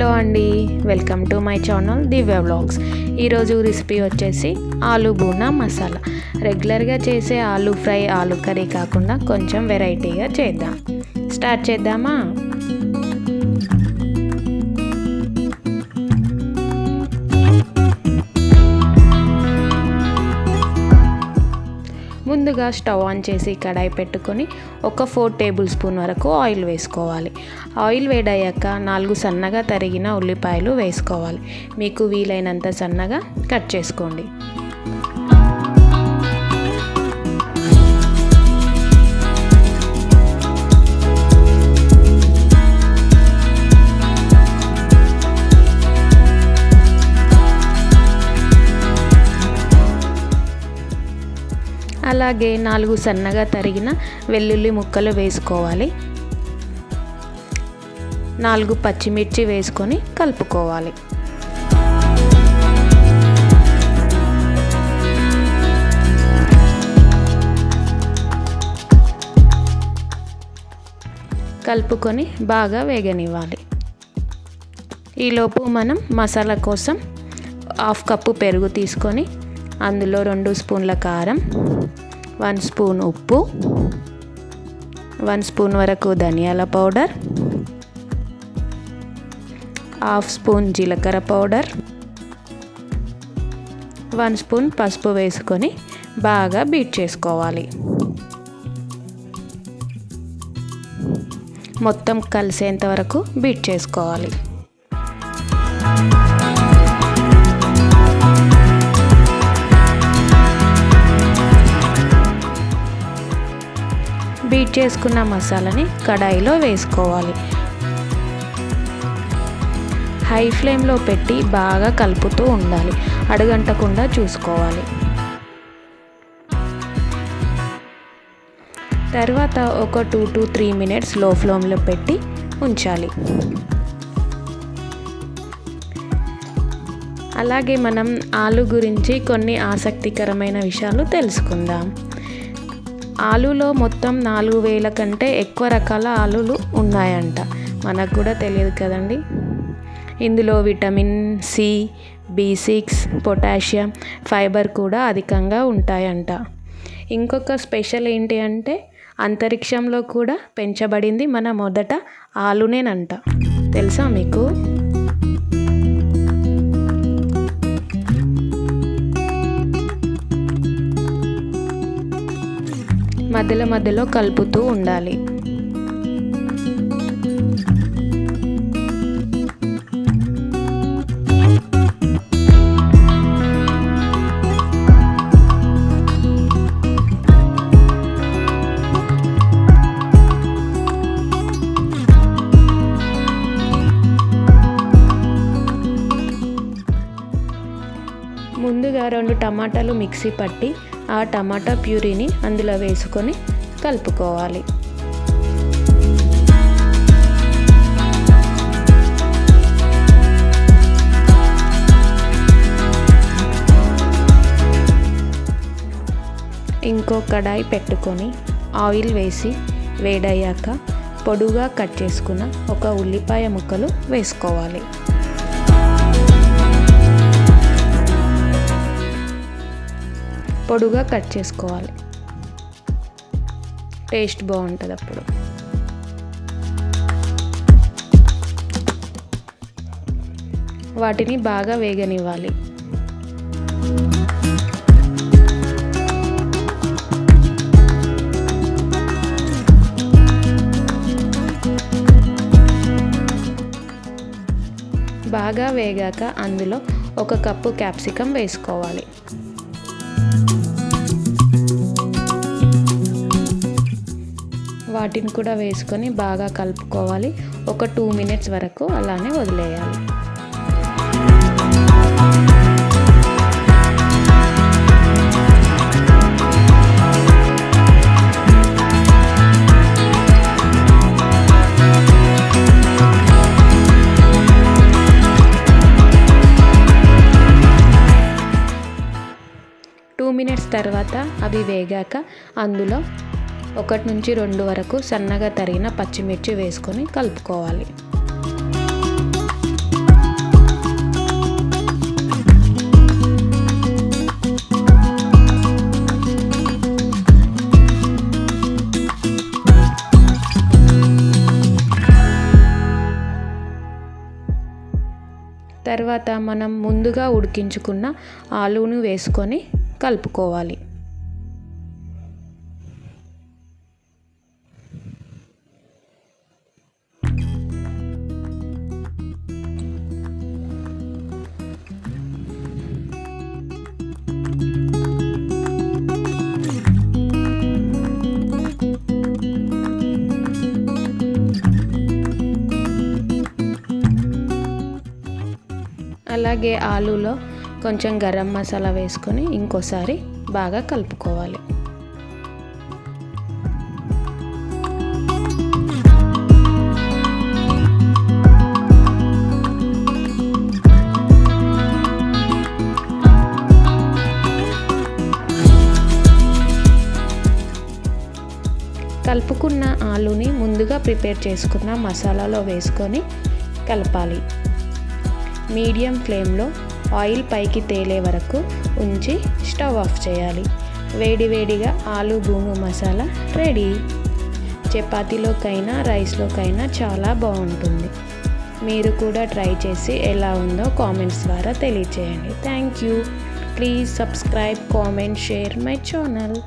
Hello అండి, welcome to my channel Divya vlogs. ఈరోజు recipe వచ్చేసి ఆలు బూనా మసాలా. రెగ్యులర్గా చేసే ఆలు ఫ్రై, ఆలు కర్రీ కాకుండా కొంచెం వెరైటీగా చేద్దాం. స్టార్ట్ చేద్దామా? ముందుగా స్టవ్ ఆన్ చేసి కడాయి పెట్టుకొని ఒక 4 టేబుల్ స్పూన్ వరకు ఆయిల్ వేసుకోవాలి. ఆయిల్ వేడయ్యాక 4 సన్నగా తరిగిన ఉల్లిపాయలు వేసుకోవాలి. మీకు వీలైనంత సన్నగా కట్ చేసుకోండి. అలాగే 4 సన్నగా తరిగిన వెల్లుల్లి ముక్కలు వేసుకోవాలి. 4 పచ్చిమిర్చి వేసుకొని కలుపుకోవాలి. కలుపుకొని బాగా వేగనివ్వాలి. ఈలోపు మనం మసాలా కోసం 1/2 కప్పు పెరుగు తీసుకొని అందులో 2 స్పూన్ల కారం, 1 స్పూన్ ఉప్పు, 1 స్పూన్ వరకు ధనియాల పౌడర్, 1/2 స్పూన్ జీలకర్ర పౌడర్, 1 స్పూన్ పసుపు వేసుకొని బాగా బీట్ చేసుకోవాలి. మొత్తం కలిసేంత వరకు బీట్ చేసుకోవాలి. బీట్ చేసుకున్న మసాలాని కడాయిలో వేసుకోవాలి. హై ఫ్లేమ్లో పెట్టి బాగా కలుపుతూ ఉండాలి. అడుగంటకుండా చూసుకోవాలి. తర్వాత ఒక 2 to 3 మినిట్స్ లో ఫ్లేమ్లో పెట్టి ఉంచాలి. అలాగే మనం ఆలు గురించి కొన్ని ఆసక్తికరమైన విషయాలు తెలుసుకుందాం. ఆలులో మొత్తం 4000 కంటే ఎక్కువ రకాల ఆలులు ఉన్నాయంట. మనకు కూడా తెలియదు కదండి. ఇందులో vitamin C, B6, potassium, fibre కూడా అధికంగా ఉంటాయంట. ఇంకొక స్పెషల్ ఏంటి అంటే అంతరిక్షంలో కూడా పెంచబడింది మన మొదట ఆలునేనంట. తెలుసా మీకు? మధ్యలో మధ్యలో కలుపుతూ ఉండాలి. ముందుగా 2 టమాటాలు మిక్సీ పట్టి ఆ టమాటా ప్యూరీని అందులో వేసుకొని కలుపుకోవాలి. ఇంకో కడాయి పెట్టుకొని ఆయిల్ వేసి వేడయ్యాక పొడుగా కట్ చేసుకున్న ఒక ఉల్లిపాయ ముక్కలు వేసుకోవాలి. పొడుగా కట్ చేసుకోవాలి. టేస్ట్ బాగుంటుంది అప్పుడు. వాటిని బాగా వేగనివ్వాలి. బాగా వేగాక అందులో 1 కప్పు క్యాప్సికమ్ వేసుకోవాలి. వాటిని కూడా వేసుకొని బాగా కలుపుకోవాలి. ఒక 2 మినిట్స్ వరకు అలానే వదిలేయాలి. మినిట్స్ తర్వాత అవి వేగాక అందులో 1 నుంచి 2 వరకు సన్నగా తరిగిన పచ్చిమిర్చి వేసుకొని కలుపుకోవాలి. తర్వాత మనం ముందుగా ఉడికించుకున్న ఆలూను వేసుకొని కలుపుకోవాలి. అలాగే ఆలూలో కొంచెం గరం మసాలా వేసుకొని ఇంకోసారి బాగా కలుపుకోవాలి. కలుపుకున్న ఆలూని ముందుగా ప్రిపేర్ చేసుకున్న మసాలాలో వేసుకొని కలపాలి. మీడియం ఫ్లేమ్లో ఆయిల్ పైకి తేలే వరకు ఉంచి స్టవ్ ఆఫ్ చేయాలి. వేడివేడిగా ఆలూ బూము మసాలా రెడీ. చపాతీలోకైనా రైస్లోకైనా చాలా బాగుంటుంది. మీరు కూడా ట్రై చేసి ఎలా ఉందో కామెంట్స్ ద్వారా తెలియచేయండి. Thank you. Please subscribe, comment, share my channel.